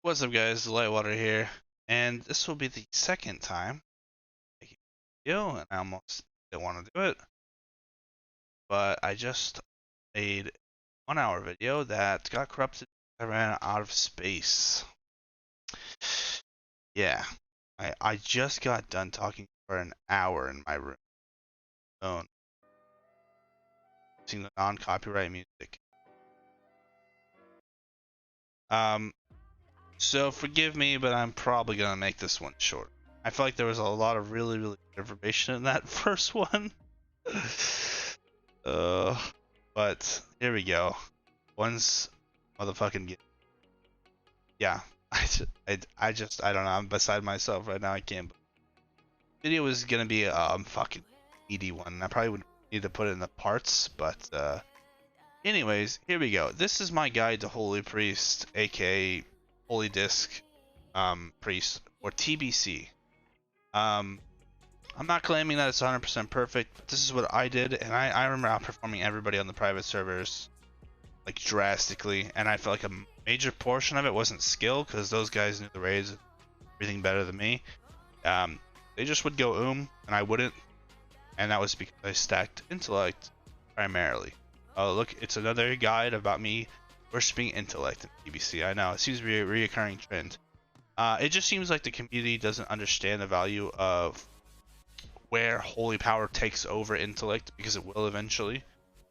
What's up, guys? Lightwater here, and this will be the second time making a video, and I almost didn't want to do it, but I just made a 1 hour video that got corrupted. I ran out of space. Yeah, I just got done talking for an hour in my room alone, using the non-copyright music. So forgive me, but I'm probably gonna make this one short. I feel like there was a lot of really good information in that first one. Uh, but here we go. One's motherfucking yeah. I don't know. I'm beside myself right now. I can't. Video is gonna be a fucking meaty one. I probably would need to put it in the parts, but anyways, here we go. This is my guide to Holy Priest, aka Holy Disc Priest, or TBC. I'm not claiming that it's 100% perfect, but this is what I did, and I remember outperforming everybody on the private servers, like drastically, and I felt like a major portion of it wasn't skill, because those guys knew the raids everything better than me. They just would go and I wouldn't, and that was because I stacked intellect primarily. Oh look, it's another guide about me worshipping intellect in TBC. I know, it seems to be a reoccurring trend. It just seems like the community doesn't understand the value of where holy power takes over intellect, because it will eventually,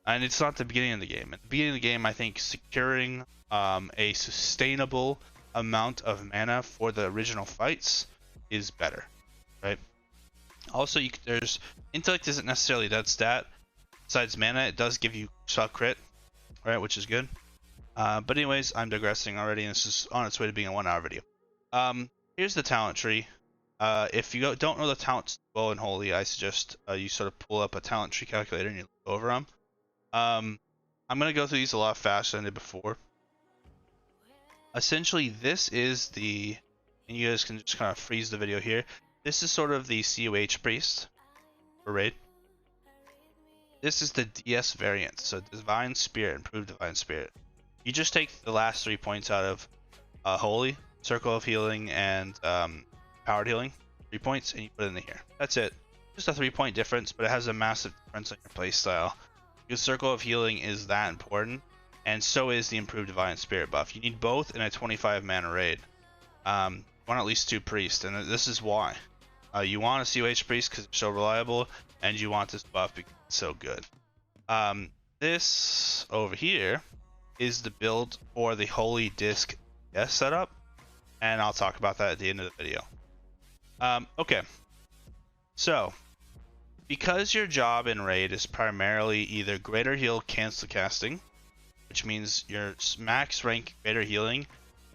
and it's not the beginning of the game. At the beginning of the game, I think securing a sustainable amount of mana for the original fights is better, right? Also, there's intellect isn't necessarily a dead stat. Besides mana, it does give you spec crit, right, which is good. But anyways, I'm digressing already, and this is on its way to being a 1 hour video. Here's the talent tree. If you don't know the talents well in Holy, I suggest you sort of pull up a talent tree calculator and you look over them. I'm going to go through these a lot faster than I did before. Essentially, this is the, and you guys can just kind of freeze the video here. This is sort of the CoH priest for raid. This is the DS variant, so Divine Spirit, Improved Divine Spirit. You just take the last 3 points out of Holy, Circle of Healing, and Powered Healing, 3 points, and you put it in here. That's it. Just a 3-point difference, but it has a massive difference on your playstyle. Because Circle of Healing is that important, and so is the Improved Divine Spirit buff. You need both in a 25 mana raid. You want at least 2 priests, and this is why. You want a CoH priest because it's so reliable, and you want this buff because it's so good. This over here is the build for the Holy Disc DS setup, and I'll talk about that at the end of the video. Okay, so because your job in raid is primarily either greater heal cancel casting, which means your max rank greater healing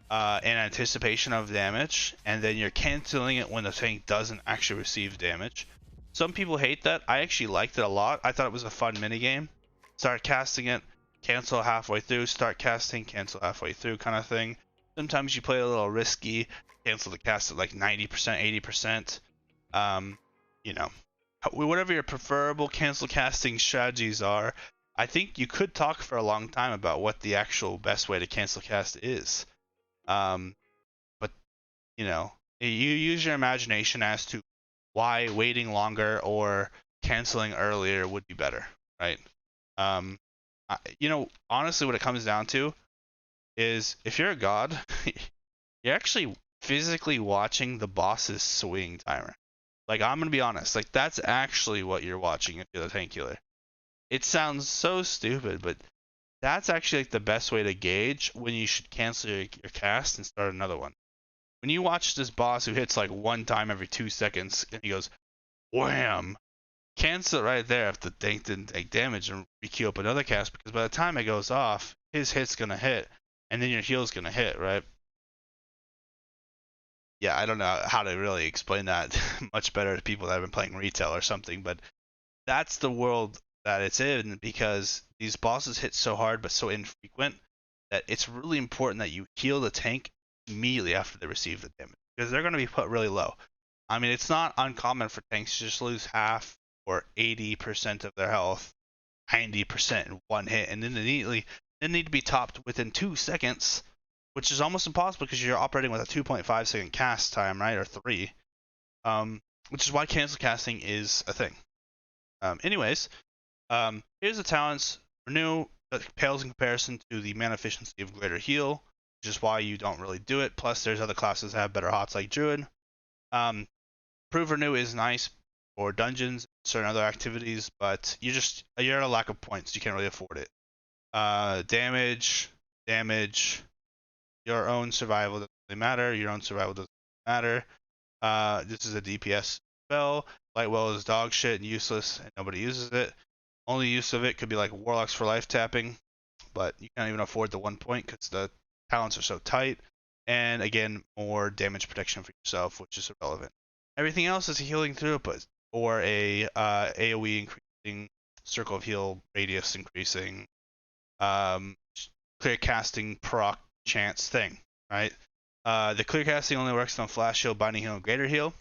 in anticipation of damage, and then you're canceling it when the tank doesn't actually receive damage. Some people hate that. I actually liked it a lot. I thought it was a fun minigame. Start casting it, cancel halfway through, start casting, cancel halfway through kind of thing. Sometimes you play a little risky, cancel the cast at like 90%, 80%. You know, whatever your preferable cancel casting strategies are, I think you could talk for a long time about what the actual best way to cancel cast is. But you know, you use your imagination as to why waiting longer or canceling earlier would be better, right? You know, honestly, what it comes down to is if you're a god, you're actually physically watching the boss's swing timer. Like, I'm gonna be honest, like that's actually what you're watching if you're the tank killer. It sounds so stupid, but that's actually like the best way to gauge when you should cancel your cast and start another one. When you watch this boss who hits like 1 time every 2 seconds and he goes wham, cancel it right there if the tank didn't take damage and re-queue up another cast, because by the time it goes off, his hit's gonna hit and then your heal's gonna hit, right? Yeah, I don't know how to really explain that much better to people that have been playing retail or something, but that's the world that it's in, because these bosses hit so hard but so infrequent that it's really important that you heal the tank immediately after they receive the damage, because they're going to be put really low. I mean, it's not uncommon for tanks to just lose half or 80% of their health, 90% in one hit, and then they need to be topped within 2 seconds which is almost impossible because you're operating with a 2.5 second cast time, right, or 3, which is why cancel casting is a thing. Anyways, here's the talents. Renew pales in comparison to the mana efficiency of Greater Heal, which is why you don't really do it. Plus, there's other classes that have better hots like Druid. Improve Renew is nice for dungeons, certain other activities, but you're at a lack of points. You can't really afford it. Damage, your own survival doesn't really matter. Your own survival doesn't matter. This is a DPS spell. Lightwell is dog shit and useless, and nobody uses it. Only use of it could be like Warlocks for life tapping, but you can't even afford the 1 point because the talents are so tight. And again, more damage protection for yourself, which is irrelevant. Everything else is a healing throughput or a AoE increasing, circle of heal radius increasing, clear casting proc chance thing, right? The clear casting only works on flash heal, binding heal, and greater heal.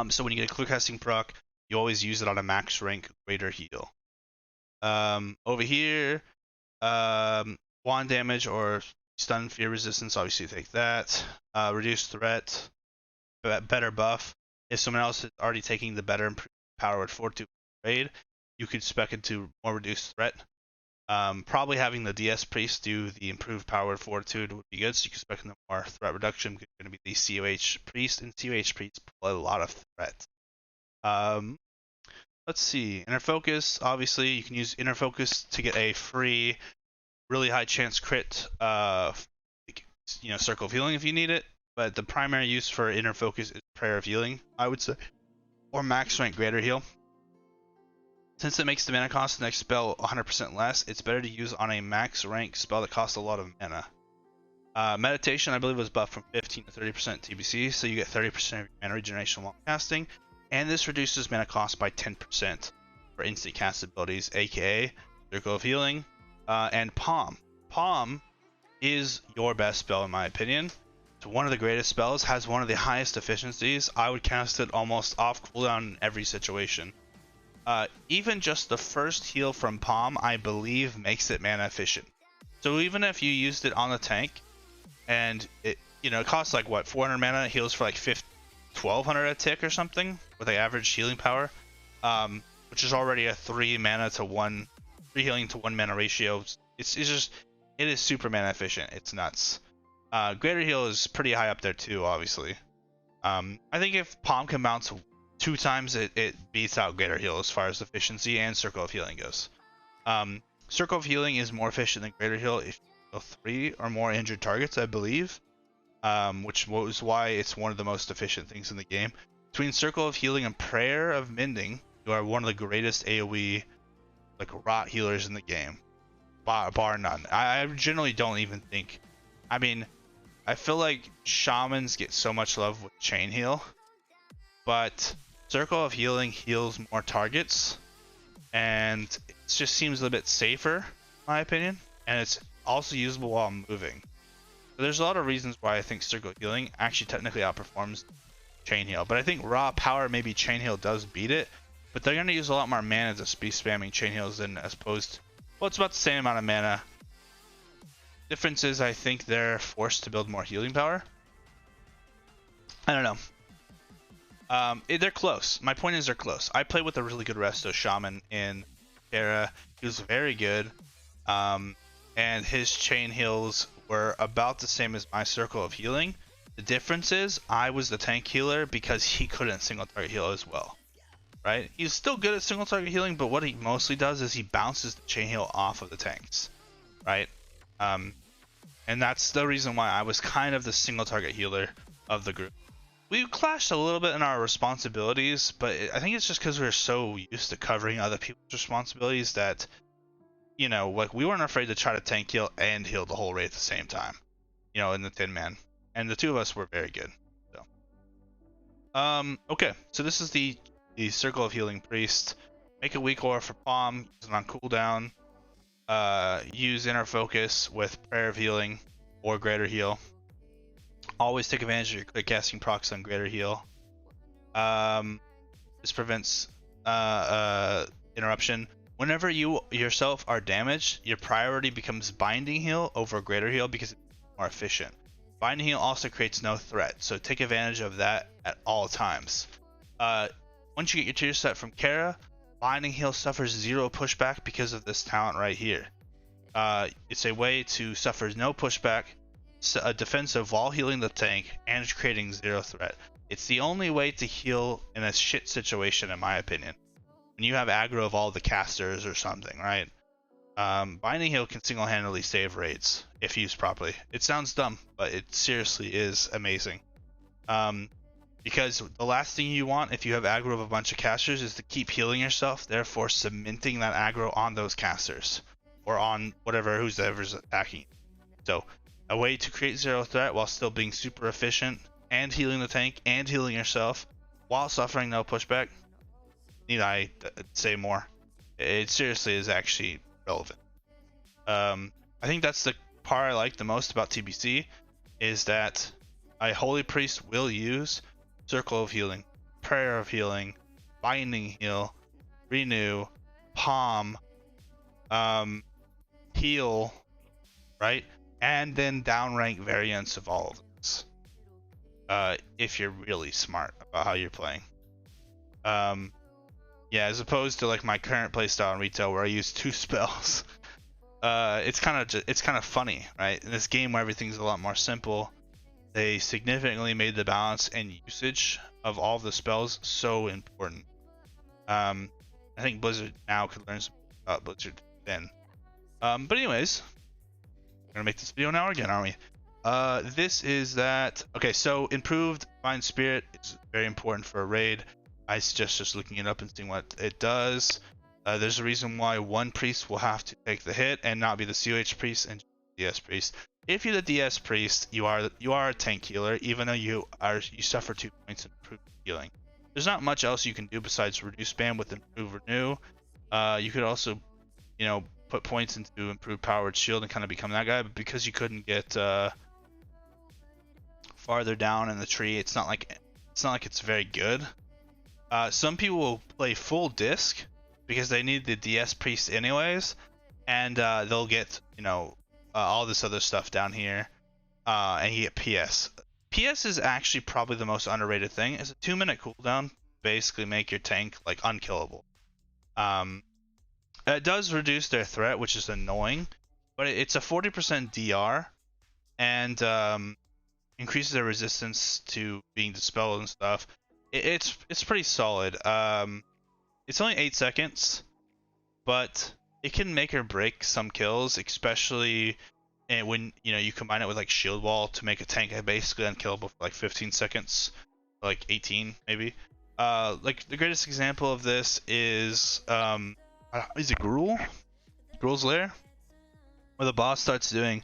So when you get a clear casting proc, you always use it on a max rank greater heal. Over here, wand damage or stun fear resistance, obviously take that. Reduced threat, better buff. If someone else is already taking the better improved power with fortitude raid, you could spec into more reduced threat. Probably having the DS priest do the improved power with fortitude would be good, so you can spec into more threat reduction. It's going to be the CoH priest, and CoH priest pull a lot of threat. Let's see, inner focus. Obviously, you can use inner focus to get a free, really high chance crit, circle of healing if you need it. But the primary use for inner focus is prayer of healing, I would say, or max rank greater heal. Since it makes the mana cost of the next spell 100% less, it's better to use on a max rank spell that costs a lot of mana. Meditation, I believe, was buffed from 15 to 30% TBC, so you get 30% of your mana regeneration while casting. And this reduces mana cost by 10% for instant cast abilities, aka Circle of Healing, and Palm. Palm is your best spell in my opinion. It's one of the greatest spells, has one of the highest efficiencies. I would cast it almost off cooldown in every situation. Even just the first heal from Palm, I believe, makes it mana efficient. So even if you used it on the tank, and it costs like what, 400 mana, it heals for like 1200 a tick or something with an average healing power, which is already a 3 healing to 1 mana ratio. It is super mana efficient. It's nuts. Greater heal is pretty high up there too, obviously. I think if Palm can bounce 2 times, it beats out greater heal as far as efficiency and circle of healing goes. Circle of healing is more efficient than greater heal if you kill 3 or more injured targets, I believe. Which was why it's one of the most efficient things in the game. Between Circle of Healing and Prayer of Mending, you are one of the greatest AoE rot healers in the game, bar none. I generally don't even think. I mean, I feel like shamans get so much love with chain heal, but Circle of Healing heals more targets, and it just seems a little bit safer, in my opinion, and it's also usable while moving. There's a lot of reasons why I think Circle Healing actually technically outperforms Chain Heal, but I think raw power, maybe Chain Heal does beat it, but they're going to use a lot more mana to be spamming Chain Heals than as opposed to, well, it's about the same amount of mana. Difference is I think they're forced to build more healing power. I don't know. They're close. My point is they're close. I played with a really good Resto Shaman in Terra. He was very good, and his Chain Heals were about the same as my Circle of Healing. The difference is I was the tank healer because he couldn't single target heal as well, right? He's still good at single target healing, but what he mostly does is he bounces the chain heal off of the tanks, right? And that's the reason why I was kind of the single target healer of the group. We clashed a little bit in our responsibilities, but I think it's just because we were so used to covering other people's responsibilities that, we weren't afraid to try to tank heal and heal the whole raid at the same time, in the 10-man. And the 2 of us were very good. So, okay, so this is the Circle of Healing Priest. Make a weak aura for Palm, use it on cooldown. Use Inner Focus with Prayer of Healing or Greater Heal. Always take advantage of your quick casting procs on Greater Heal. This prevents interruption. Whenever you yourself are damaged, your priority becomes Binding Heal over Greater Heal because it's more efficient. Binding Heal also creates no threat, so take advantage of that at all times. Once you get your tier set from Kara, Binding Heal suffers 0 pushback because of this talent right here. It's a way to suffer no pushback, a defensive while healing the tank, and creating 0 threat. It's the only way to heal in a shit situation, in my opinion. When you have aggro of all the casters or something, right? Binding Heal can single-handedly save raids if used properly. It sounds dumb, but it seriously is amazing. Because the last thing you want if you have aggro of a bunch of casters is to keep healing yourself, therefore cementing that aggro on those casters or on whoever's attacking you. So a way to create 0 threat while still being super efficient and healing the tank and healing yourself while suffering no pushback. Need I say more? It seriously is actually relevant. I think that's the part I like the most about TBC, is that a Holy Priest will use Circle of Healing, Prayer of Healing, Binding Heal, Renew, Palm, Heal, right? And then downrank variants of all of this. If you're really smart about how you're playing. Yeah, as opposed to like my current playstyle in retail where I use 2 spells. It's kind of funny, right? In this game where everything's a lot more simple, they significantly made the balance and usage of all of the spells so important. I think Blizzard now could learn some about Blizzard then. But anyways, we're gonna make this video now again, aren't we? This is that. Okay, so improved Divine Spirit is very important for a raid. I suggest just looking it up and seeing what it does. There's a reason why one priest will have to take the hit and not be the CoH priest and DS priest. If you're the DS priest, you are a tank healer, even though you suffer 2 points in improved healing. There's not much else you can do besides reduce spam with improve renew. You could also, put points into improved powered shield and kind of become that guy, but because you couldn't get farther down in the tree, it's not like it's very good. Some people will play full disc because they need the DS priest anyways, and they'll get all this other stuff down here, and you get PS. PS is actually probably the most underrated thing. It's a 2-minute cooldown, basically make your tank like unkillable. It does reduce their threat, which is annoying, but it's a 40% DR, and increases their resistance to being dispelled and stuff. It's pretty solid. It's only 8 seconds, but it can make or break some kills, especially when you combine it with like shield wall to make a tank basically unkillable for like 15 seconds, like 18 maybe. Like the greatest example of this is it Gruul? Gruul's Lair, where the boss starts doing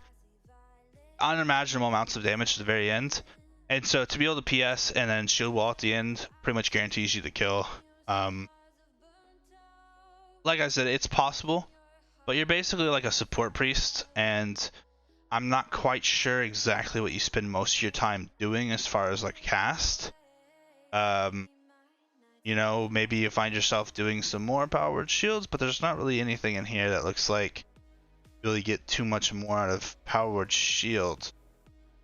unimaginable amounts of damage to the very end. And so to be able to PS and then shield wall at the end pretty much guarantees you the kill. Like I said, it's possible, but you're basically like a support priest, and I'm not quite sure exactly what you spend most of your time doing as far as like cast. Maybe you find yourself doing some more powered shields, but there's not really anything in here that looks like you really get too much more out of powered shield.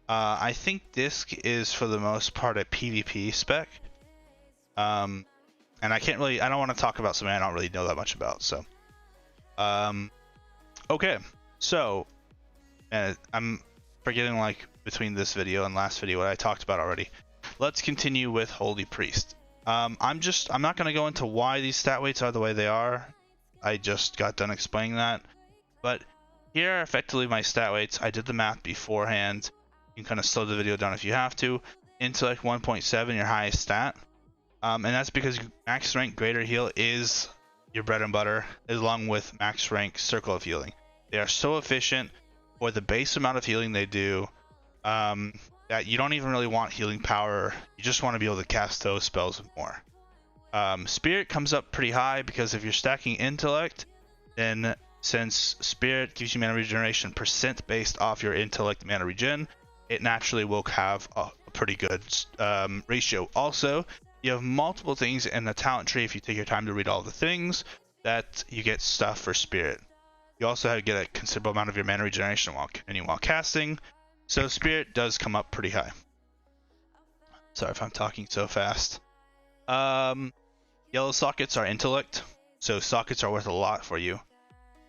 I think disc is for the most part a PvP spec, and I don't want to talk about something I don't really know that much about. So, okay, so I'm forgetting like between this video and last video what I talked about already. Let's continue with Holy Priest. I'm not gonna go into why these stat weights are the way they are. I just got done explaining that, but here are effectively my stat weights. I did the math beforehand. You can kind of slow the video down if you have to. Intellect 1.7, your highest stat. And that's because max rank greater heal is your bread and butter, along with max rank circle of healing. They are so efficient for the base amount of healing they do, that you don't even really want healing power. You just want to be able to cast those spells more. Spirit comes up pretty high because if you're stacking intellect, then since Spirit gives you mana regeneration percent based off your intellect mana regen, it naturally will have a pretty good ratio. Also, you have multiple things in the talent tree if you take your time to read all the things that you get stuff for Spirit. You also have to get a considerable amount of your mana regeneration while casting. So Spirit does come up pretty high. Sorry if I'm talking so fast. Yellow sockets are intellect, so sockets are worth a lot for you.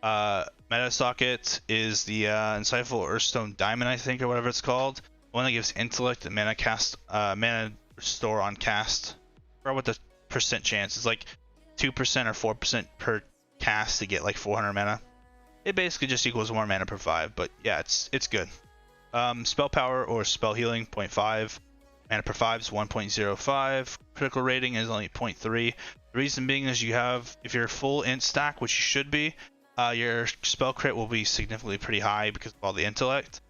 Meta socket is the Insightful Earthstone Diamond, I think, or whatever it's called. One that gives intellect and mana restore on cast. I forgot what the percent chance is, like 2% or 4% per cast to get like 400 mana. It basically just equals 1 mana per 5, but yeah, it's good. Spell power or spell healing 0.5. Mana per 5 is 1.05. Critical rating is only 0.3. The reason being is you have, if you're full int stack, which you should be, your spell crit will be significantly pretty high because of all the intellect.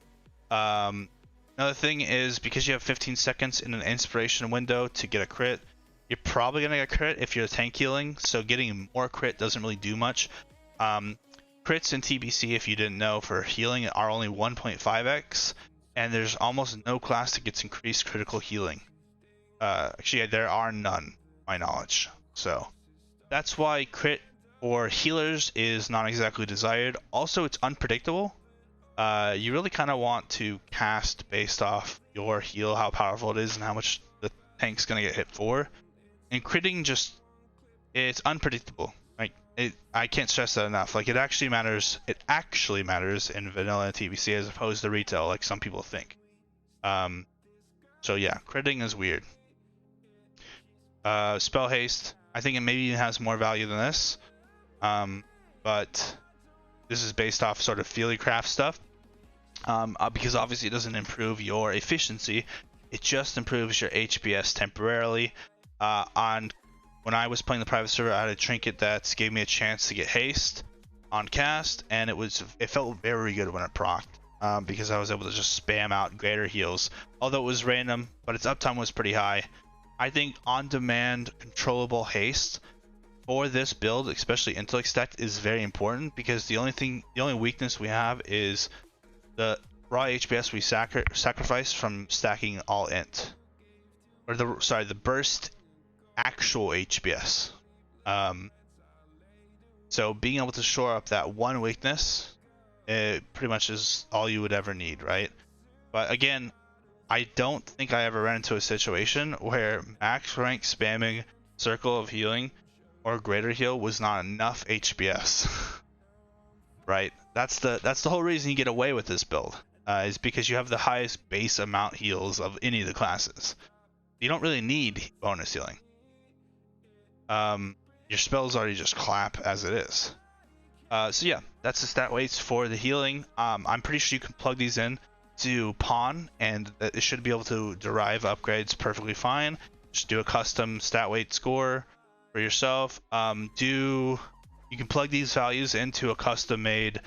Another thing is because you have 15 seconds in an inspiration window to get a crit, you're probably going to get a crit if you're tank healing, so getting more crit doesn't really do much. Crits in TBC, if you didn't know, for healing are only 1.5x, and there's almost no class that gets increased critical healing. Actually, there are none, to my knowledge. So that's why crit or healers is not exactly desired. Also, it's unpredictable. You really kind of want to cast based off your heal, how powerful it is, and how much the tank's going to get hit for. And critting just, it's unpredictable. Like, I can't stress that enough. Like, it actually matters in vanilla TBC as opposed to retail, like some people think. So yeah, critting is weird. Spell haste, I think it maybe has more value than this. But this is based off sort of Feelycraft stuff. Because obviously it doesn't improve your efficiency, it just improves your HPS temporarily. When I was playing the private server, I had a trinket that gave me a chance to get haste on cast, and it felt very good when it procced, because I was able to just spam out greater heals. Although it was random, but its uptime was pretty high. I think on-demand controllable haste for this build, especially intellect stacked, is very important, because the only weakness we have is the raw HPS we sacrifice from stacking all int, or the burst actual HPS. So being able to shore up that one weakness, it pretty much is all you would ever need, right? But again, I don't think I ever ran into a situation where max rank spamming Circle of Healing or Greater Heal was not enough HPS. Right? That's the whole reason you get away with this build, is because you have the highest base amount heals of any of the classes. You don't really need bonus healing. Your spells already just clap as it is. So yeah, that's the stat weights for the healing. I'm pretty sure you can plug these in to Pawn, and it should be able to derive upgrades perfectly fine. Just do a custom stat weight score for yourself. You can plug these values into a custom made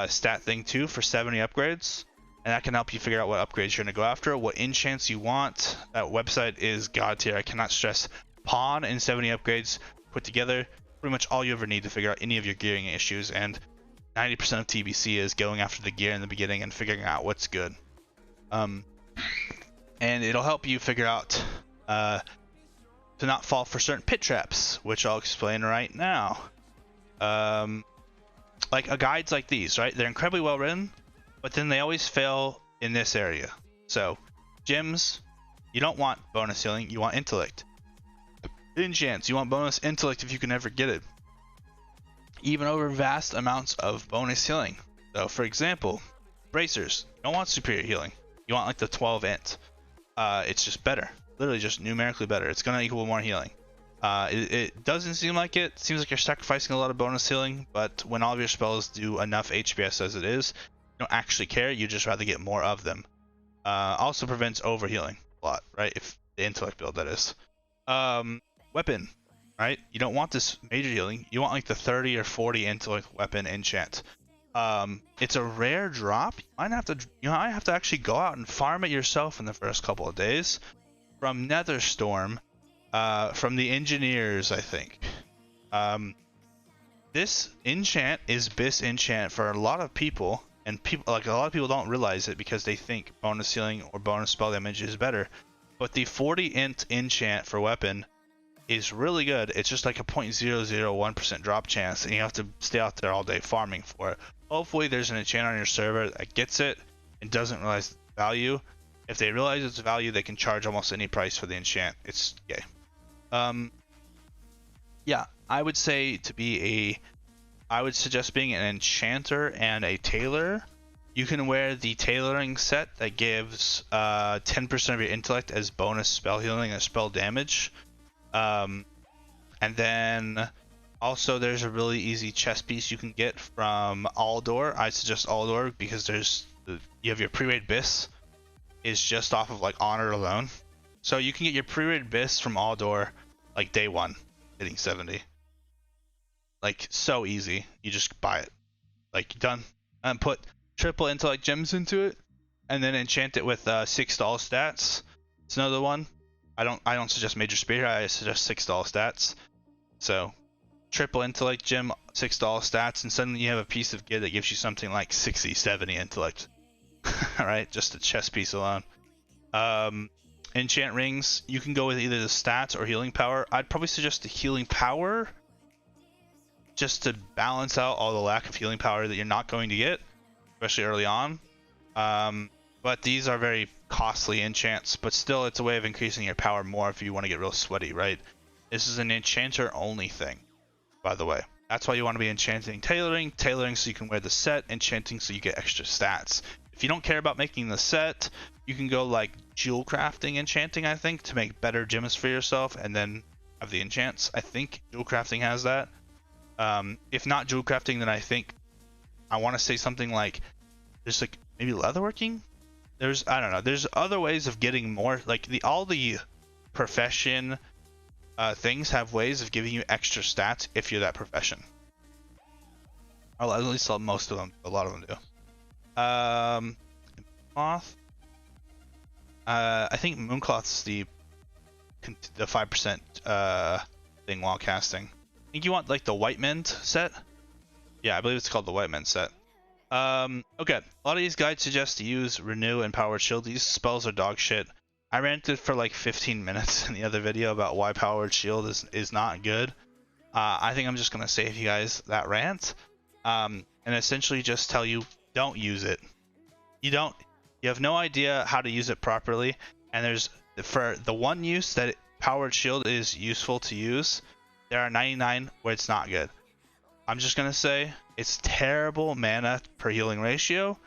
stat thing too for 70 upgrades, and that can help you figure out what upgrades you're going to go after, what enchants you want. That website is god tier. I cannot stress. Pawn and 70 upgrades put together, pretty much all you ever need to figure out any of your gearing issues, and 90% of TBC is going after the gear in the beginning and figuring out what's good. And it'll help you figure out to not fall for certain pit traps, which I'll explain right now. Like guides like these, right? They're incredibly well written, but then they always fail in this area. So gems, you don't want bonus healing, you want intellect. Enchants, you want bonus intellect if you can ever get it, even over vast amounts of bonus healing. So for example, bracers, you don't want superior healing, you want like the 12 int. It's just better, literally just numerically better. It's gonna equal more healing. It doesn't seem like it. Seems like you're sacrificing a lot of bonus healing, but when all of your spells do enough HPS as it is, you don't actually care, you just rather get more of them. Also prevents overhealing a lot, right? If the intellect build, that is. Weapon, right? You don't want this major healing, you want like the 30 or 40 intellect weapon enchant. It's a rare drop. You might have to actually go out and farm it yourself in the first couple of days from Netherstorm, from the engineers, I think. This enchant is bis enchant for a lot of people, and a lot of people don't realize it because they think bonus healing or bonus spell damage is better. But the 40 int enchant for weapon is really good. It's just like a 0.001% drop chance, and you have to stay out there all day farming for it. Hopefully there's an enchant on your server that gets it and doesn't realize value. If they realize its value, they can charge almost any price for the enchant. It's gay. Yeah, I would say I would suggest being an enchanter and a tailor. You can wear the tailoring set that gives 10% of your intellect as bonus spell healing and spell damage. And then also there's a really easy chest piece you can get from Aldor. I suggest Aldor because you have your pre-raid bis is just off of like honor alone. So you can get your pre-raid bis from Aldor like day one, hitting 70. Like so easy. You just buy it. Like done. And put triple intellect gems into it, and then enchant it with 6 stall stats. It's another one. I don't suggest major spear. I suggest 6 stall stats. So triple intellect gem, 6 stall stats, and suddenly you have a piece of gear that gives you something like 60, 70 intellect. All right, just a chest piece alone. Enchant rings. You can go with either the stats or healing power. I'd probably suggest the healing power, just to balance out all the lack of healing power that you're not going to get, especially early on. But these are very costly enchants, but still it's a way of increasing your power more if you want to get real sweaty, right? This is an enchanter only thing, by the way. That's why you want to be enchanting tailoring so you can wear the set, enchanting so you get extra stats. If you don't care about making the set, you can go like jewel crafting enchanting, I think, to make better gems for yourself and then have the enchants. I think jewel crafting has that. If not jewel crafting, then I want to say something like there's like maybe leatherworking. I don't know. There's other ways of getting more. Like all the profession things have ways of giving you extra stats if you're that profession. Or at least most of them. A lot of them do. Moth. I think Mooncloth's the 5% thing while casting. I think you want like the White Mend set. Yeah, I believe it's called the White Mend set. Okay, a lot of these guides suggest to use Renew and Powered Shield. These spells are dog shit. I ranted for like 15 minutes in the other video about why Powered Shield is not good. I think I'm just gonna save you guys that rant, and essentially just tell you don't use it. You have no idea how to use it properly, and for the one use that Powered Shield is useful to use, there are 99 where it's not good. I'm just gonna say it's terrible mana per healing ratio,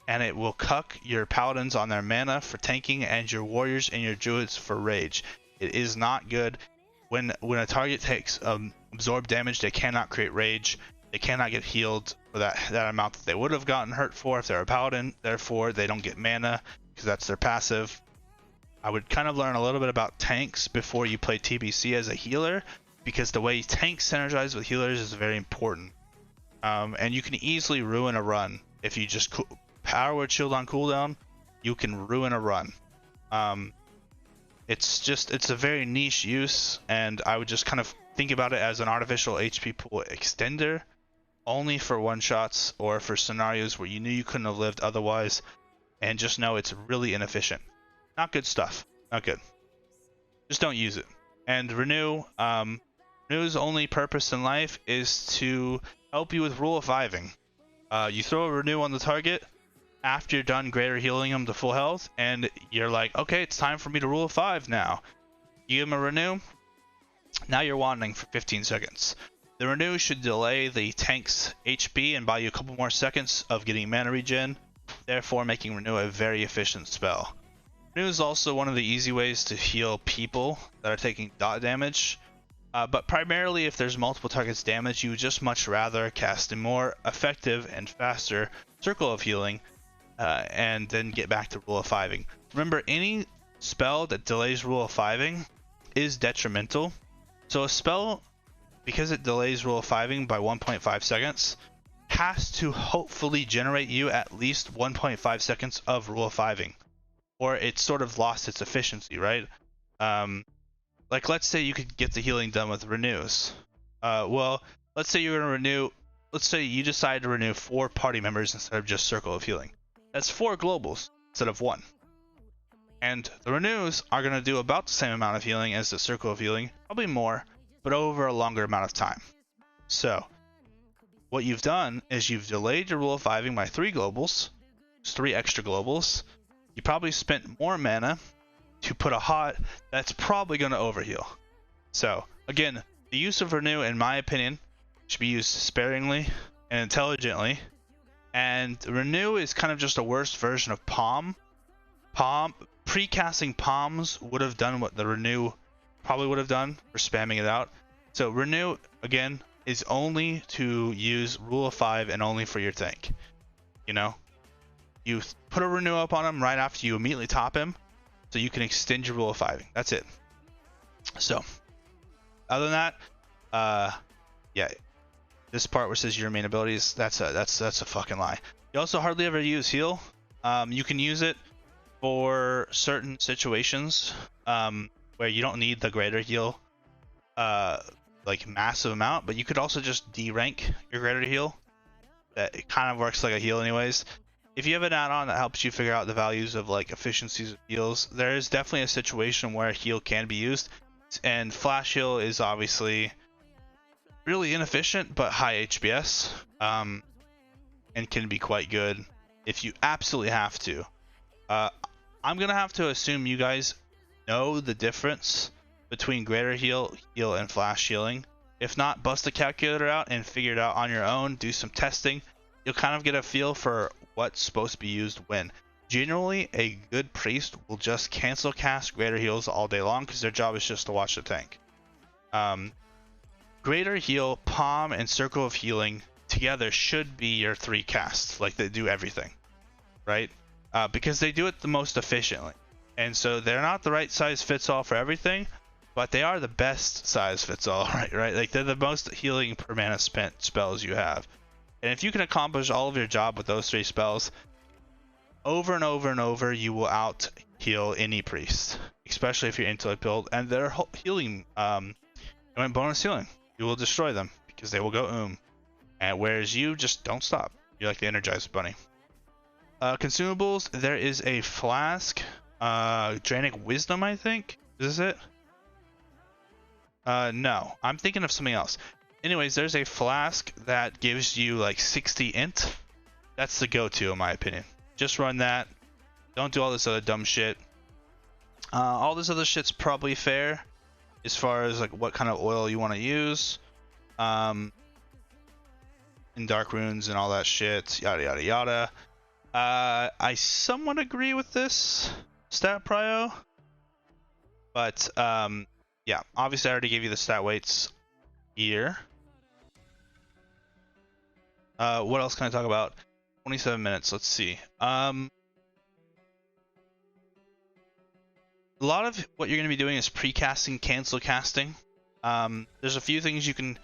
and it will cuck your paladins on their mana for tanking and your warriors and your druids for rage. It is not good. When a target takes absorb damage, they cannot create rage. They cannot get healed for that amount that they would have gotten hurt for if they're a paladin. Therefore, they don't get mana because that's their passive. I would kind of learn a little bit about tanks before you play TBC as a healer, because the way tanks synergize with healers is very important. And you can easily ruin a run if you just Powered Shield on cooldown. You can ruin a run. It's a very niche use, and I would just kind of think about it as an artificial HP pool extender, only for one shots or for scenarios where you knew you couldn't have lived otherwise, and just know it's really inefficient. Not good stuff. Not good. Just don't use it. And Renew, Renew's only purpose in life is to help you with rule of fiving. You throw a Renew on the target after you're done greater healing them to full health, and you're like, okay, it's time for me to rule of 5 now. You give them a Renew, now you're wanding for 15 seconds. The Renew should delay the tank's HP and buy you a couple more seconds of getting mana regen, therefore making Renew a very efficient spell. Renew is also one of the easy ways to heal people that are taking dot damage, but primarily if there's multiple targets damaged, you would just much rather cast a more effective and faster circle of healing, and then get back to rule of fiving. Remember, any spell that delays rule of fiving is detrimental. So a spell, because it delays rule of fiving by 1.5 seconds, has to hopefully generate you at least 1.5 seconds of rule of fiving, or it's sort of lost its efficiency, right? Like let's say you could get the healing done with renews. Well, let's say you're gonna renew. Let's say you decide to renew 4 party members instead of just circle of healing. That's 4 globals instead of 1. And the renews are gonna do about the same amount of healing as the circle of healing, probably more, but over a longer amount of time. So what you've done is you've delayed your rule of fiving by 3 globals, 3 extra globals, you probably spent more mana to put a hot that's probably going to overheal. So again, the use of Renew, in my opinion, should be used sparingly and intelligently. And Renew is kind of just a worse version of Palm. Pre-casting Palms would have done what the Renew probably would have done for spamming it out. So Renew, again, is only to use Rule of 5 and only for your tank. You know? You put a Renew up on him right after you immediately top him, so you can extend your Rule of 5. That's it. So, other than that, yeah, this part where it says your main abilities, that's a fucking lie. You also hardly ever use heal. You can use it for certain situations where you don't need the greater heal, like massive amount, but you could also just D-rank your greater heal. That it kind of works like a heal anyways. If you have an add-on that helps you figure out the values of like efficiencies of heals, there is definitely a situation where heal can be used, and flash heal is obviously really inefficient but high HPS, and can be quite good if you absolutely have to. I'm gonna have to assume you guys know the difference between greater heal and flash healing. If not, bust the calculator out and figure it out on your own. Do some testing. You'll kind of get a feel for what's supposed to be used when. Generally, a good priest will just cancel cast greater heals all day long because their job is just to watch the tank. Greater heal, palm, and circle of healing together should be your 3 casts. Like, they do everything, right? Because they do it the most efficiently. And so they're not the right size fits all for everything, but they are the best size fits all, right? Like, they're the most healing per mana spent spells you have. And if you can accomplish all of your job with those 3 spells, over and over and over, you will out heal any priest, especially if you're intellect build and they're healing, bonus healing. You will destroy them because they will go and whereas you just don't stop. You're like the Energized Bunny. Consumables, there is a flask, Dranic Wisdom, I think. Is this it? No, I'm thinking of something else. Anyways, there's a flask that gives you like 60 int. That's the go-to in my opinion. Just run that. Don't do all this other dumb shit. All this other shit's probably fair as far as like what kind of oil you want to use. In Dark Runes and all that shit. Yada yada yada. I somewhat agree with this stat prio. But yeah, obviously I already gave you the stat weights here. What else can I talk about? 27 minutes, let's see. A lot of what you're going to be doing is pre-casting, cancel casting. There's a few things you can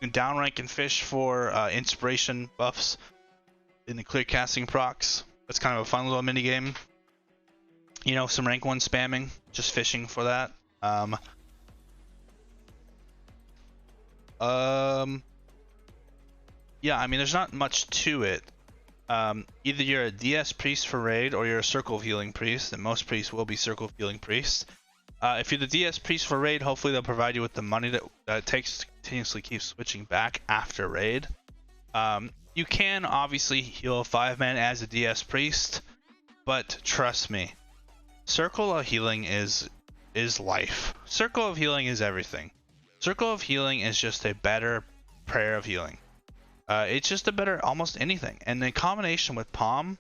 downrank and fish for inspiration buffs in the clear casting procs. That's kind of a fun little mini game. You know, some rank 1 spamming, just fishing for that. Yeah, I mean, there's not much to it. Either you're a DS priest for raid or you're a circle of healing priest, and most priests will be circle of healing priests. If you're the DS priest for raid, hopefully they'll provide you with the money that it takes to continuously keep switching back after raid. You can obviously heal a 5-man as a DS priest, but trust me, circle of healing is life. Circle of healing is everything. Circle of healing is just a better prayer of healing. It's just a better almost anything. And in combination with Palm,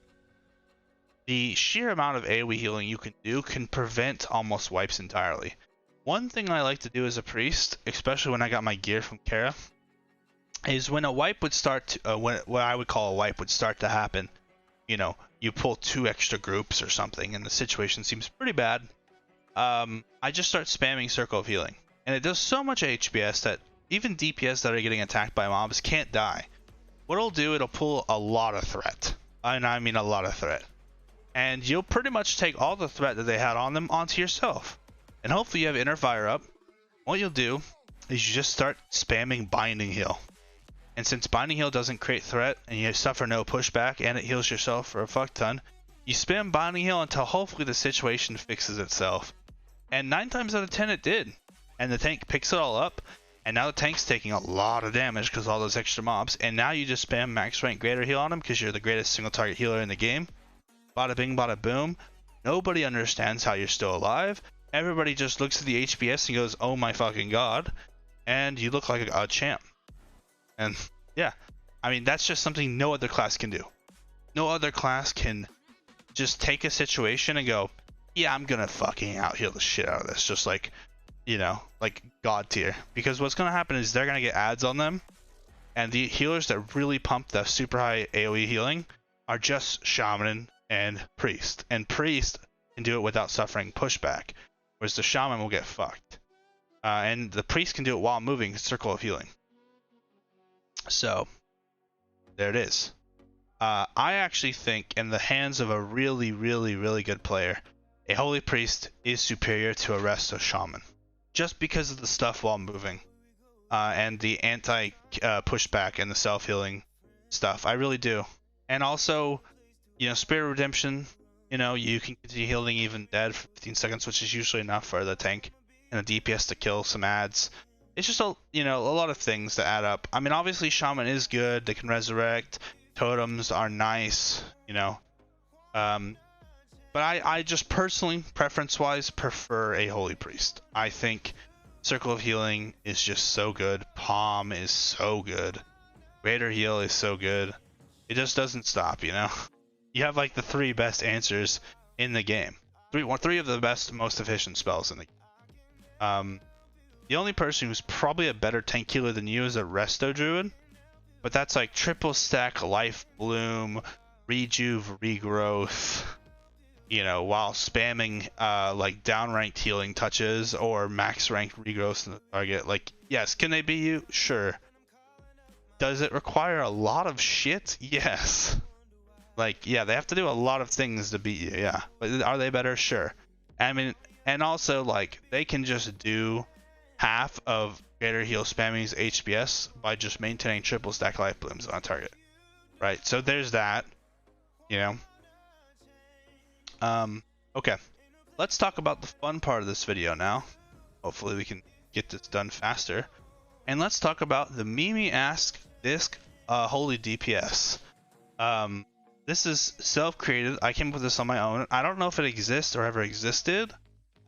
the sheer amount of AoE healing you can do can prevent almost wipes entirely. One thing I like to do as a priest, especially when I got my gear from Kara, is when a wipe would start to, what I would call a wipe would start to happen, you know, you pull 2 extra groups or something and the situation seems pretty bad, I just start spamming Circle of Healing. And it does so much HPS that even DPS that are getting attacked by mobs can't die. What it'll do, it'll pull a lot of threat. And I mean a lot of threat. And you'll pretty much take all the threat that they had on them onto yourself. And hopefully you have Inner Fire up. What you'll do is you just start spamming Binding Heal. And since Binding Heal doesn't create threat and you suffer no pushback and it heals yourself for a fuck ton, you spam Binding Heal until hopefully the situation fixes itself. And 9 times out of 10 it did. And the tank picks it all up. And now the tank's taking a lot of damage because of all those extra mobs. And now you just spam max rank greater heal on him because you're the greatest single target healer in the game. Bada bing, bada boom. Nobody understands how you're still alive. Everybody just looks at the HPS and goes, oh my fucking god. And you look like a champ. And yeah, I mean, that's just something no other class can do. No other class can just take a situation and go, yeah, I'm gonna fucking out heal the shit out of this. Just like, you know, like god tier. Because what's gonna happen is they're gonna get ads on them. And the healers that really pump the super high AoE healing are just Shaman and Priest. And Priest can do it without suffering pushback. Whereas the Shaman will get fucked. And the Priest can do it while moving Circle of Healing. So, there it is. I actually think in the hands of a really, really, really good player, a Holy Priest is superior to a Resto Shaman. Just because of the stuff while moving. And the anti-pushback and the self-healing stuff. I really do. And also, you know, Spirit Redemption, you know, you can continue healing even dead for 15 seconds, which is usually enough for the tank and the DPS to kill some ads. It's just, a lot of things that add up. I mean, obviously, Shaman is good. They can resurrect. Totems are nice, you know. But I just personally, preference-wise, prefer a Holy Priest. I think Circle of Healing is just so good. Palm is so good. Greater Heal is so good. It just doesn't stop, you know? You have like the 3 best answers in the game. Three of the best, most efficient spells in the game. The only person who's probably a better tank healer than you is a Resto Druid. But that's like triple stack Life Bloom, Rejuve, Regrowth, you know, while spamming like downranked healing touches or max ranked regrowth in the target. Like, yes, can they beat you? Sure. Does it require a lot of shit? Yes. Like, yeah, they have to do a lot of things to beat you, yeah. But are they better? Sure. I mean, and also, like, they can just do half of Greater Heal spamming's HPS by just maintaining triple stack Life Blooms on target. Right? So there's that, you know. Okay, let's talk about the fun part of this video now. Hopefully we can get this done faster. And let's talk about the Mimi Ask Disc Holy DPS. This is self-created. I came up with this on my own. I don't know if it exists or ever existed,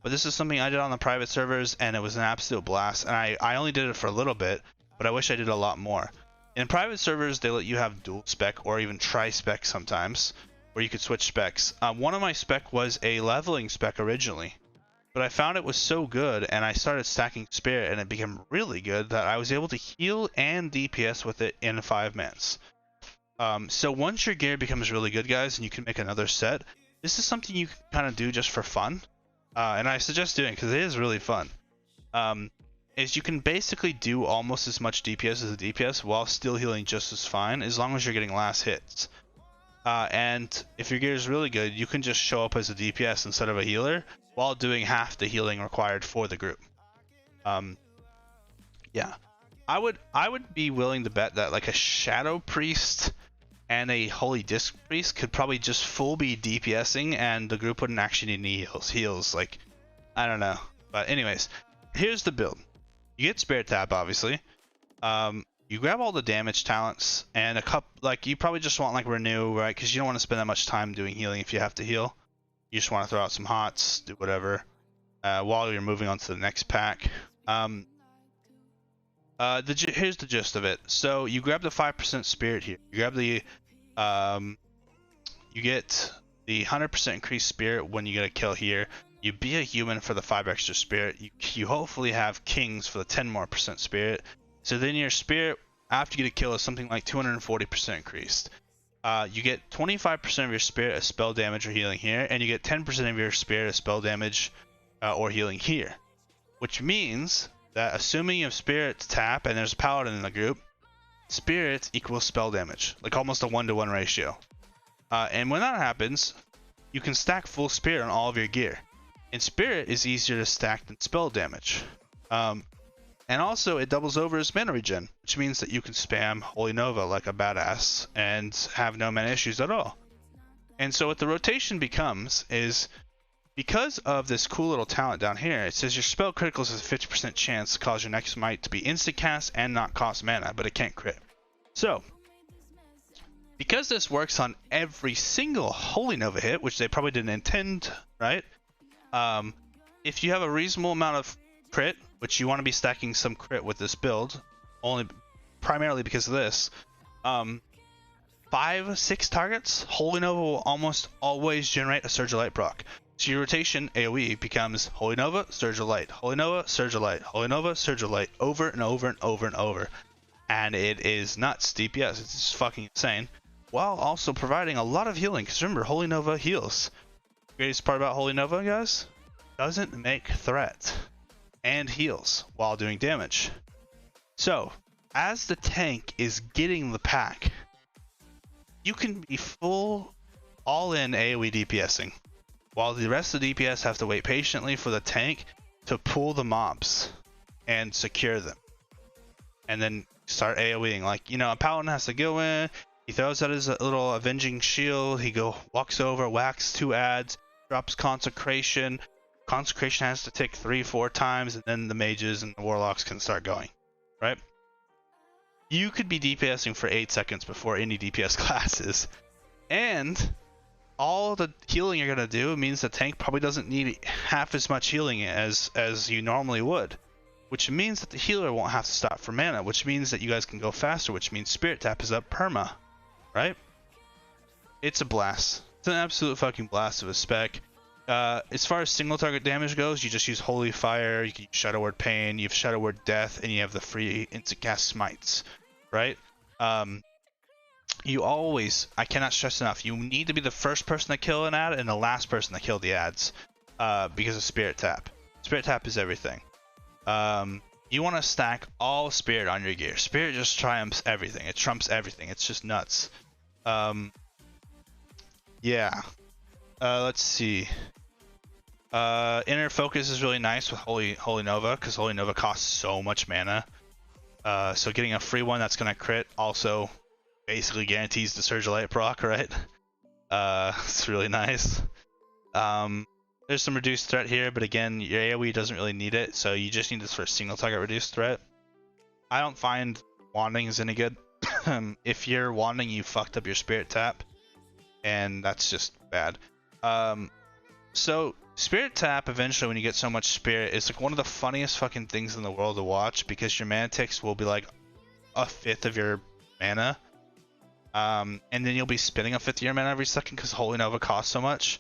but this is something I did on the private servers, and it was an absolute blast. And I only did it for a little bit, but I wish I did a lot more. In private servers, they let you have dual spec or even tri-spec sometimes, where you could switch specs. One of my spec was a leveling spec originally, but I found it was so good and I started stacking Spirit and it became really good that I was able to heal and DPS with it in 5 minutes. So once your gear becomes really good, guys, and you can make another set, this is something you can kind of do just for fun. And I suggest doing it because it is really fun. Is you can basically do almost as much DPS as a DPS while still healing just as fine, as long as you're getting last hits. And if your gear is really good, you can just show up as a DPS instead of a healer while doing half the healing required for the group. Yeah, I would be willing to bet that like a Shadow Priest and a Holy Disc Priest could probably just full be DPSing and the group wouldn't actually need heals. Like, I don't know. But anyways, here's the build. You get Spirit Tap, obviously. You grab all the damage talents and a couple, like you probably just want like Renew, right? Because you don't want to spend that much time doing healing if you have to heal. You just want to throw out some hots, do whatever, while you're moving on to the next pack. Here's the gist of it. So you grab the 5% Spirit here. You grab the, you get the 100% increased Spirit when you get a kill here. You be a human for the 5 extra Spirit. You hopefully have Kings for the 10% more Spirit. So then your Spirit, after you get a kill, is something like 240% increased. You get 25% of your Spirit as spell damage or healing here, and you get 10% of your Spirit as spell damage or healing here. Which means that assuming you have Spirit tap and there's a Paladin in the group, Spirit equals spell damage, like almost a 1-to-1 ratio. And when that happens, you can stack full Spirit on all of your gear. And Spirit is easier to stack than spell damage. And also, it doubles over as mana regen, which means that you can spam Holy Nova like a badass and have no mana issues at all. And so what the rotation becomes is, because of this cool little talent down here, it says your spell criticals has a 50% chance to cause your next might to be insta-cast and not cost mana, but it can't crit. So, because this works on every single Holy Nova hit, which they probably didn't intend right? If you have a reasonable amount of crit, which you want to be stacking some crit with this build, only primarily because of this, 5-6 targets, Holy Nova will almost always generate a Surge of Light proc. So your rotation AoE becomes Holy Nova, Surge of Light, Holy Nova, Surge of Light, Holy Nova, Surge of Light, over and over and over and over. And it is nuts DPS, it's just fucking insane. While also providing a lot of healing, because remember, Holy Nova heals. The greatest part about Holy Nova, guys, doesn't make threat and heals while doing damage. So, as the tank is getting the pack, you can be full all-in AoE DPSing, while the rest of the DPS have to wait patiently for the tank to pull the mobs and secure them. And then start AoEing. Like, you know, a paladin has to go in, he throws out his little avenging shield, he walks over, whacks 2 adds, drops consecration. Consecration has to tick 3-4 times, and then the mages and the warlocks can start going, right? You could be DPSing for 8 seconds before any DPS classes, and all the healing you're gonna do means the tank probably doesn't need half as much healing as you normally would, which means that the healer won't have to stop for mana, which means that you guys can go faster, which means Spirit Tap is up perma, right? It's a blast. It's an absolute fucking blast of a spec. As far as single target damage goes, you just use Holy Fire, you can use Shadow Word Pain, you have Shadow Word Death, and you have the free instant cast smites, right? You always, I cannot stress enough, you need to be the first person to kill an ad and the last person to kill the ads, because of Spirit Tap. Spirit Tap is everything. You want to stack all Spirit on your gear. Spirit just triumphs everything. It trumps everything. It's just nuts. Yeah. Let's see. Inner Focus is really nice with Holy Nova, because Holy Nova costs so much mana. So getting a free one that's gonna crit also basically guarantees the Surge of Light proc, right? It's really nice. There's some reduced threat here, but again, your AoE doesn't really need it, so you just need this for a single target reduced threat. I don't find wanding is any good. If you're wanding, you fucked up your Spirit Tap, and that's just bad. So Spirit Tap, eventually when you get so much Spirit, is like one of the funniest fucking things in the world to watch, because your mana ticks will be like 1/5 of your mana, and then you'll be spinning 1/5 of your mana every second because Holy Nova costs so much.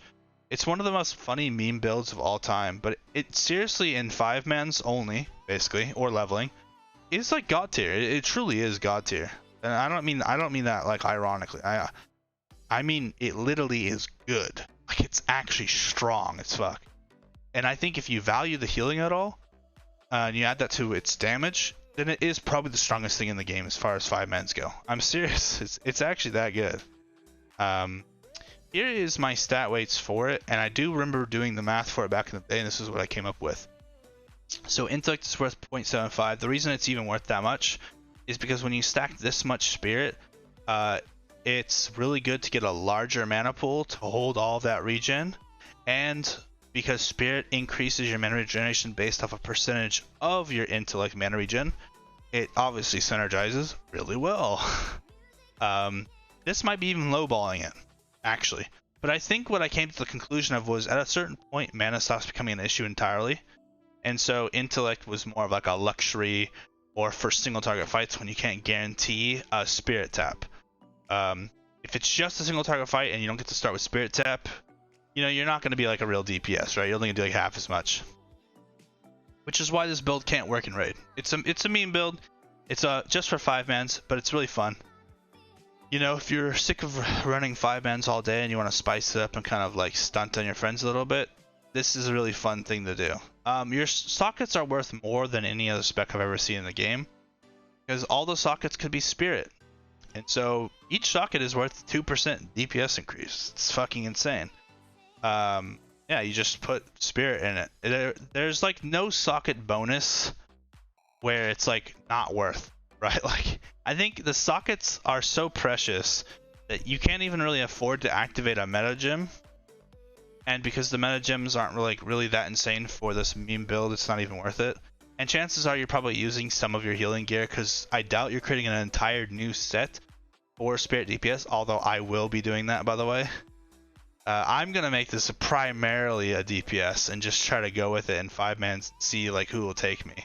It's one of the most funny meme builds of all time, but it seriously, in 5-mans only, basically, or leveling, is like god tier. It truly is god tier, and I don't mean that like ironically. I mean it literally is good. Like, it's actually strong as fuck. And I think if you value the healing at all, and you add that to its damage, then it is probably the strongest thing in the game as far as 5-mans go. I'm serious. It's actually that good. Here is my stat weights for it, and I do remember doing the math for it back in the day, and this is what I came up with. So intellect is worth 0.75. The reason it's even worth that much is because when you stack this much Spirit, it's really good to get a larger mana pool to hold all of that regen, and because Spirit increases your mana regeneration based off a percentage of your intellect mana regen, it obviously synergizes really well. This might be even lowballing it, actually, but I think what I came to the conclusion of was at a certain point mana stops becoming an issue entirely, and so intellect was more of like a luxury or for single target fights when you can't guarantee a Spirit Tap. If it's just a single target fight and you don't get to start with Spirit Tap, you know, you're not going to be like a real DPS, right? You're only going to do like half as much. Which is why this build can't work in Raid. It's a meme build. It's just for 5-mans, but it's really fun. You know, if you're sick of running 5-mans all day and you want to spice it up and kind of like stunt on your friends a little bit, this is a really fun thing to do. Your sockets are worth more than any other spec I've ever seen in the game, because all the sockets could be Spirit. And so each socket is worth 2% DPS increase. It's fucking insane. Yeah, you just put Spirit in it. There's like no socket bonus where it's like not worth, right? Like, I think the sockets are so precious that you can't even really afford to activate a meta gem. And because the meta gems aren't really that insane for this meme build, it's not even worth it. And chances are you're probably using some of your healing gear, because I doubt you're creating an entire new set for Spirit DPS, although I will be doing that, by the way. I'm gonna make this primarily a DPS and just try to go with it in 5-man, see like who will take me.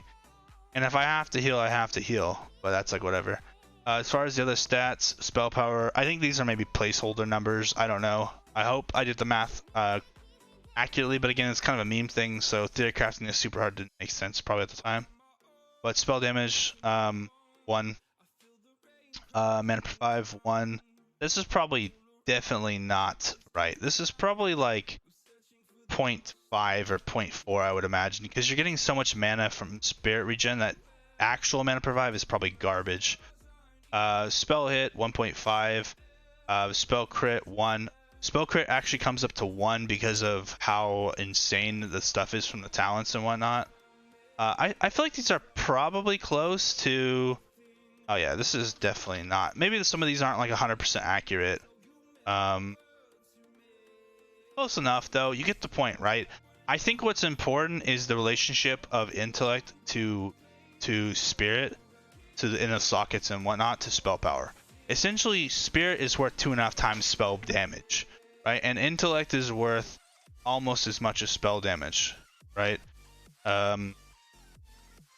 And if I have to heal, I have to heal, but that's like whatever. As far as the other stats, spell power, I think these are maybe placeholder numbers. I don't know. I hope I did the math accurately, but again, it's kind of a meme thing, so theory crafting is super hard to make sense probably at the time. But spell damage, 1. Mana per 5, 1. This is probably definitely not right. This is probably like 0.5 or 0.4, I would imagine, because you're getting so much mana from spirit regen that actual mana per 5 is probably garbage. Spell hit 1.5, spell crit 1. Spell crit actually comes up to 1 because of how insane the stuff is from the talents and whatnot. I feel like these are probably close to... Oh yeah, this is definitely not. Maybe some of these aren't like 100% accurate. Close enough though, you get the point, right? I think what's important is the relationship of intellect to spirit, to the inner sockets and whatnot, to spell power. Essentially, spirit is worth 2.5 times spell damage, right? And intellect is worth almost as much as spell damage, right?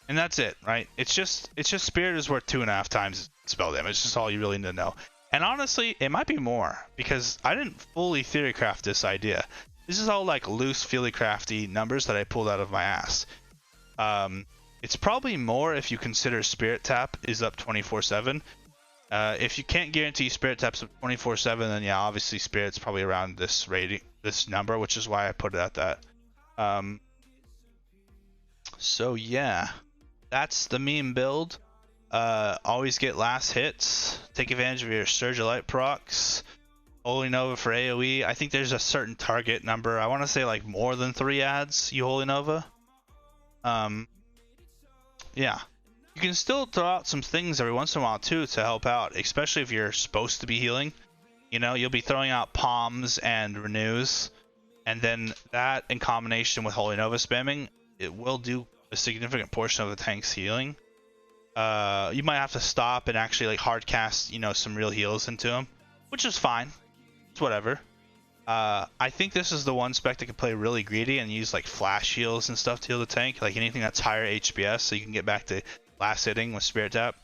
And that's it, right? It's just spirit is worth 2.5 times spell damage. That's all you really need to know. And honestly, it might be more, because I didn't fully theory craft this idea. This is all like loose, feely crafty numbers that I pulled out of my ass. It's probably more if you consider Spirit Tap is up 24/7. If you can't guarantee Spirit Tap's up 24/7, then yeah, obviously Spirit's probably around this rating, this number, which is why I put it at that. So yeah, that's the meme build. Always get last hits. Take advantage of your Surge of Light procs. Holy Nova for AoE. I think there's a certain target number. I want to say like more than 3 ads, you Holy Nova. Yeah. You can still throw out some things every once in a while too to help out, especially if you're supposed to be healing. You know, you'll be throwing out palms and renews, and then that in combination with Holy Nova spamming, it will do a significant portion of the tank's healing. You might have to stop and actually like hard cast, you know, some real heals into him, which is fine. It's whatever. I think this is the one spec that can play really greedy and use like flash heals and stuff to heal the tank, like anything that's higher HPS, so you can get back to last hitting with Spirit Tap.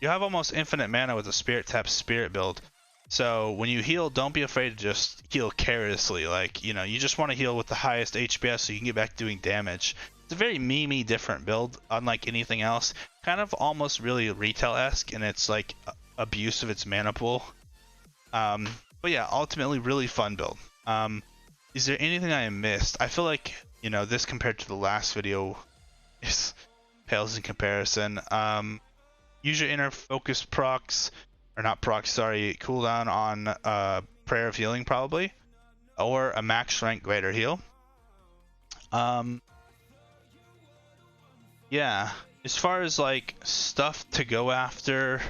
You have almost infinite mana with a Spirit Tap Spirit build, so when you heal, don't be afraid to just heal carelessly. Like, you know, you just want to heal with the highest HPS so you can get back to doing damage. It's a very memey different build, unlike anything else. Kind of almost really retail-esque, and it's like abuse of its mana pool. But yeah, ultimately really fun build. Is there anything I missed? I feel like, you know, this compared to the last video is pales in comparison. Use your inner focus procs, or not procs, sorry, cooldown on Prayer of Healing probably, or a max rank greater heal. Yeah, as far as like stuff to go after,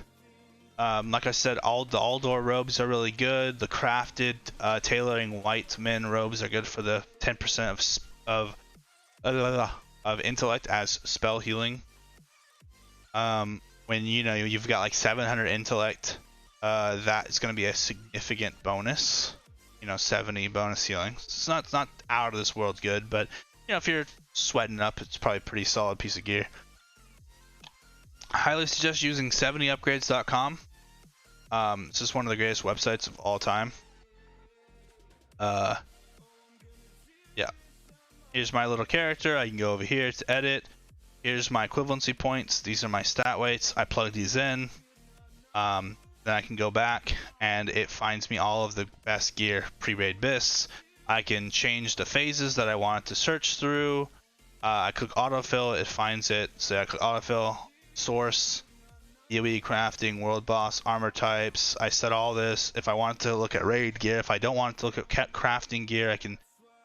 like I said, all the Aldor robes are really good. The crafted tailoring white men robes are good for the 10% of intellect as spell healing. When you know you've got like 700 intellect, that is going to be a significant bonus. You know, 70 bonus healing. It's not out of this world good, but you know, if you're sweating up, it's probably a pretty solid piece of gear. Highly suggest using 70upgrades.com. This is one of the greatest websites of all time. Yeah. Here's my little character. I can go over here to edit. Here's my equivalency points. These are my stat weights. I plug these in. Then I can go back and it finds me all of the best gear pre-raid bists. I can change the phases that I want it to search through. I click autofill, it finds it. So I click autofill, source, DOE, crafting, world boss, armor types. I set all this. If I want to look at raid gear, if I don't want to look at crafting gear, I can,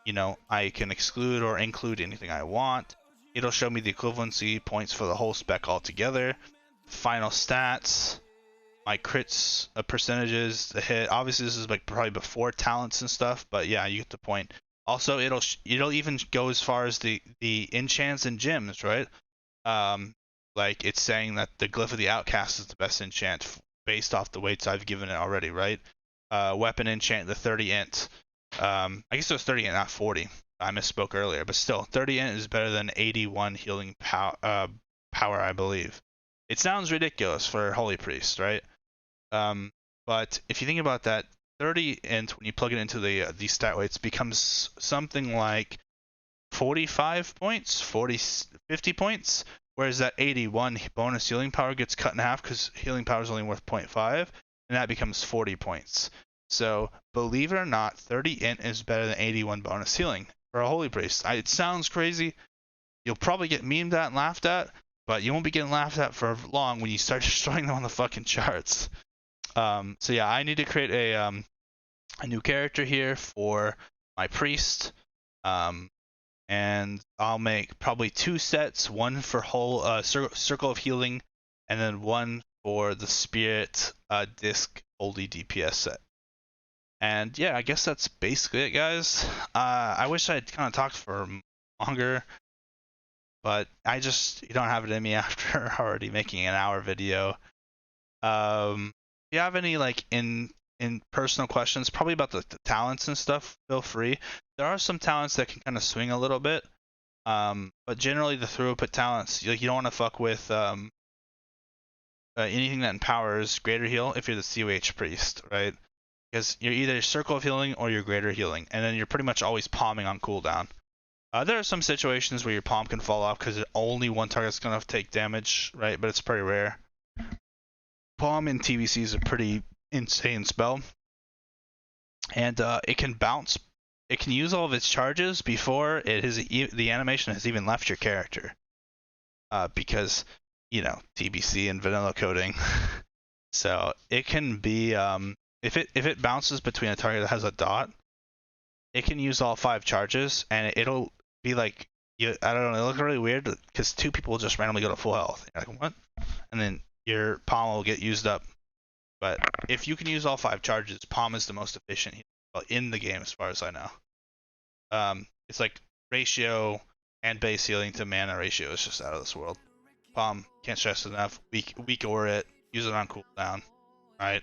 you know, I can exclude or include anything I want. It'll show me the equivalency points for the whole spec altogether. Final stats, my crits, percentages, the hit. Obviously, this is like probably before talents and stuff, but yeah, you get the point. Also, it'll even go as far as the enchants and gems, right? Like it's saying that the Glyph of the Outcast is the best enchant based off the weights I've given it already, right? Weapon enchant, the 30 int. I guess it was 30 int, not 40. I misspoke earlier, but still, 30 int is better than 81 healing power, I believe. It sounds ridiculous for Holy Priest, right? But if you think about that, 30 int, when you plug it into the stat weights, becomes something like 45 points, 50 points, whereas that 81 bonus healing power gets cut in half because healing power is only worth 0.5, and that becomes 40 points. So, believe it or not, 30 int is better than 81 bonus healing for a Holy Priest. It sounds crazy. You'll probably get memed at and laughed at, but you won't be getting laughed at for long when you start destroying them on the fucking charts. So yeah, I need to create a new character here for my priest. And I'll make probably 2 sets, one for whole circle of healing, and then one for the spirit disc holy DPS set. And yeah, I guess that's basically it, guys. I wish I'd kind of talked for longer, but I just don't have it in me after already making an hour video. If you have any like in personal questions, probably about the talents and stuff, feel free. There are some talents that can kind of swing a little bit, but generally the throughput talents, like you don't want to fuck with anything that empowers greater heal if you're the CoH priest, right? Because you're either circle of healing or you're greater healing, and then you're pretty much always palming on cooldown. There are some situations where your palm can fall off because only one target's gonna take damage, right? But it's pretty rare. Palm in TBC is a pretty insane spell, and it can bounce. It can use all of its charges before the animation has even left your character, because you know TBC and vanilla coding. So it can be if it bounces between a target that has a dot, it can use all 5 charges, and it'll be like I don't know. It looks really weird because 2 people will just randomly go to full health. You're like, what? And then your palm will get used up. But if you can use all 5 charges, palm is the most efficient in the game as far as I know. It's like ratio and base healing to mana ratio is just out of this world. Palm, can't stress it enough. Weak aura it, use it on cooldown, right?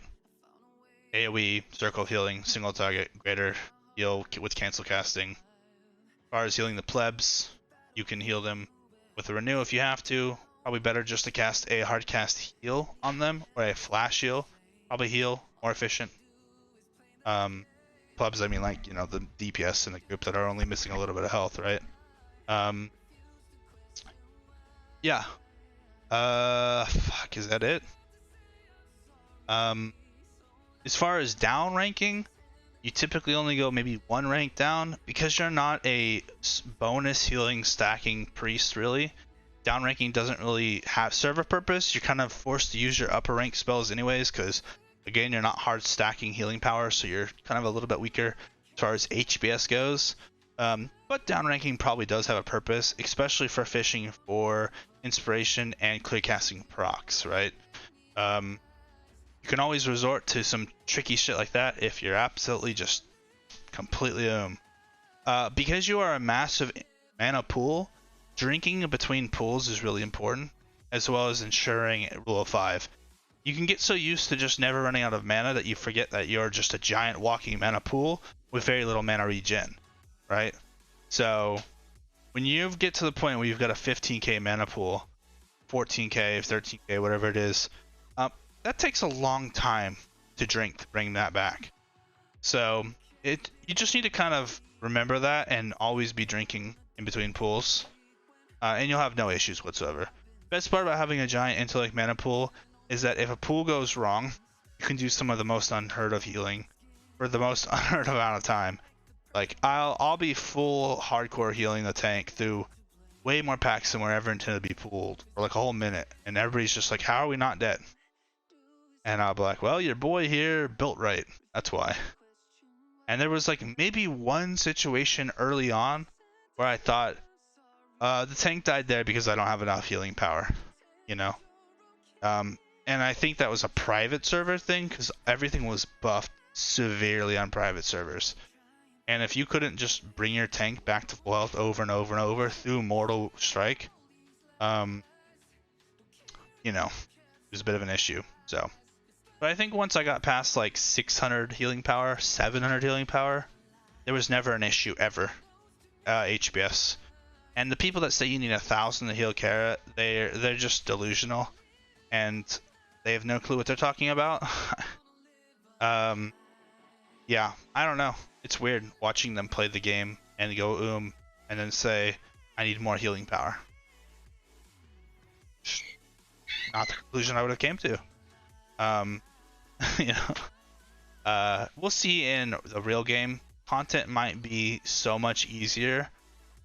AoE, circle of healing, single target, greater heal with cancel casting. As far as healing the plebs, you can heal them with a renew if you have to. Probably better just to cast a hard cast heal on them or a flash heal. Probably heal, more efficient. Plebs, I mean like, you know, the DPS in the group that are only missing a little bit of health, right? Yeah. Fuck, is that it? As far as down ranking, you typically only go maybe 1 rank down because you're not a bonus healing stacking priest really. Down ranking doesn't really serve a purpose. You're kind of forced to use your upper rank spells anyways because again you're not hard stacking healing power, so you're kind of a little bit weaker as far as HBS goes. But down ranking probably does have a purpose, especially for fishing for inspiration and clear casting procs, right? You can always resort to some tricky shit like that if you're absolutely just completely because you are a massive mana pool, drinking between pools is really important, as well as ensuring rule of 5. You can get so used to just never running out of mana that you forget that you're just a giant walking mana pool with very little mana regen, right? So when you get to the point where you've got a 15k mana pool, 14k, 13k, whatever it is, that takes a long time to drink to bring that back. So you just need to kind of remember that and always be drinking in between pools, and you'll have no issues whatsoever. Best part about having a giant intellect mana pool is that if a pool goes wrong, you can do some of the most unheard of healing for the most unheard of amount of time. Like I'll be full hardcore healing the tank through way more packs than we're ever intended to be pooled for like a whole minute, and everybody's just like, how are we not dead? And I'll be like, well, your boy here built right. That's why. And there was like maybe one situation early on where I thought the tank died there because I don't have enough healing power, you know? And I think that was a private server thing because everything was buffed severely on private servers. And if you couldn't just bring your tank back to full health over and over and over through Mortal Strike, you know, it was a bit of an issue. So. But I think once I got past like 600 healing power, 700 healing power, there was never an issue ever. HBS. And the people that say you need 1,000 to heal Kara, they're just delusional, and they have no clue what they're talking about. Yeah, I don't know. It's weird watching them play the game and go and then say, I need more healing power. Not the conclusion I would have came to. You know, we'll see in the real game. Content might be so much easier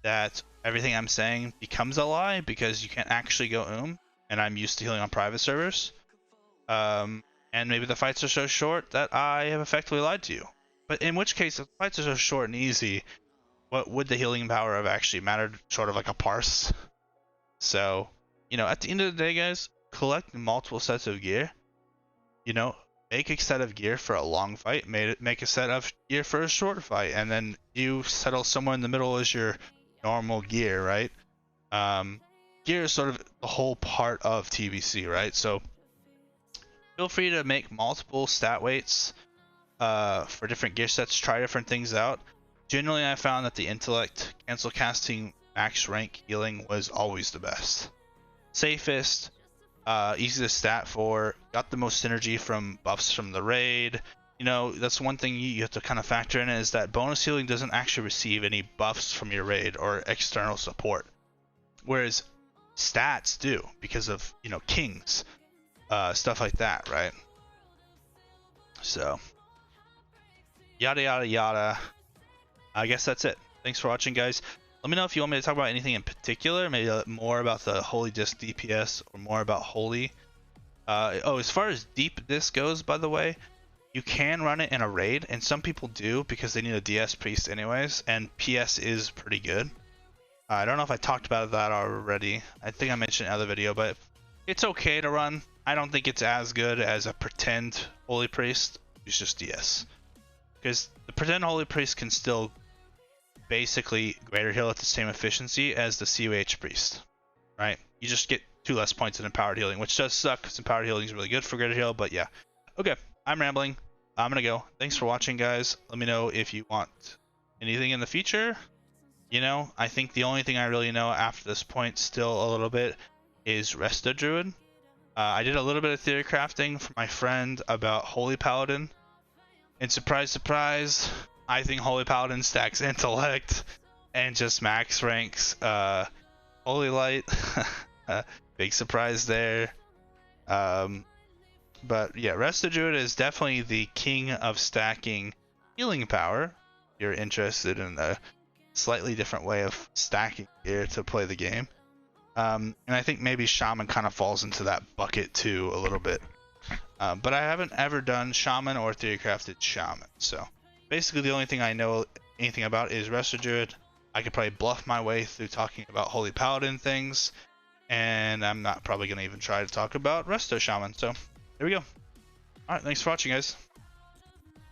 that everything I'm saying becomes a lie because you can't actually go and I'm used to healing on private servers. And maybe the fights are so short that I have effectively lied to you. But in which case, if the fights are so short and easy, what would the healing power have actually mattered? Sort of like a parse. So, you know, at the end of the day, guys, collect multiple sets of gear. You know, make a set of gear for a long fight, make a set of gear for a short fight, and then you settle somewhere in the middle as your normal gear, right? Gear is sort of the whole part of TBC, right? So feel free to make multiple stat weights for different gear sets, try different things out. Generally, I found that the intellect cancel casting max rank healing was always the best. Safest, easiest stat for, got the most synergy from buffs from the raid. You know, that's one thing you have to kind of factor in, is that bonus healing doesn't actually receive any buffs from your raid or external support. Whereas stats do, because of, you know, kings, stuff like that, right? So, yada yada yada. I guess that's it. Thanks for watching, guys. Let me know if you want me to talk about anything in particular, maybe more about the Holy Disc DPS or more about Holy. Oh, as far as Deep Disc goes, by the way, you can run it in a raid, and some people do because they need a DS priest anyways, and PS is pretty good. I don't know if I talked about that already. I think I mentioned it in another video, but it's okay to run. I don't think it's as good as a pretend Holy Priest who's just DS. Because the pretend Holy Priest can still basically greater heal at the same efficiency as the CoH Priest, right? You just get 2 less points in empowered healing, which does suck because empowered healing is really good for greater heal, but yeah. Okay, I'm rambling. I'm gonna go. Thanks for watching, guys. Let me know if you want anything in the future. You know, I think the only thing I really know after this point still a little bit is Resto Druid. I did a little bit of theory crafting for my friend about Holy Paladin, and surprise, surprise, I think Holy Paladin stacks intellect and just max ranks Holy Light. Big surprise there. But yeah, Resto Druid is definitely the king of stacking healing power. If you're interested in a slightly different way of stacking gear to play the game. And I think maybe Shaman kind of falls into that bucket too a little bit. But I haven't ever done Shaman or theory crafted Shaman, so basically the only thing I know anything about is Resto Druid. I could probably bluff my way through talking about Holy Paladin things, and I'm not probably going to even try to talk about Resto Shaman, so there we go. Alright, thanks for watching, guys.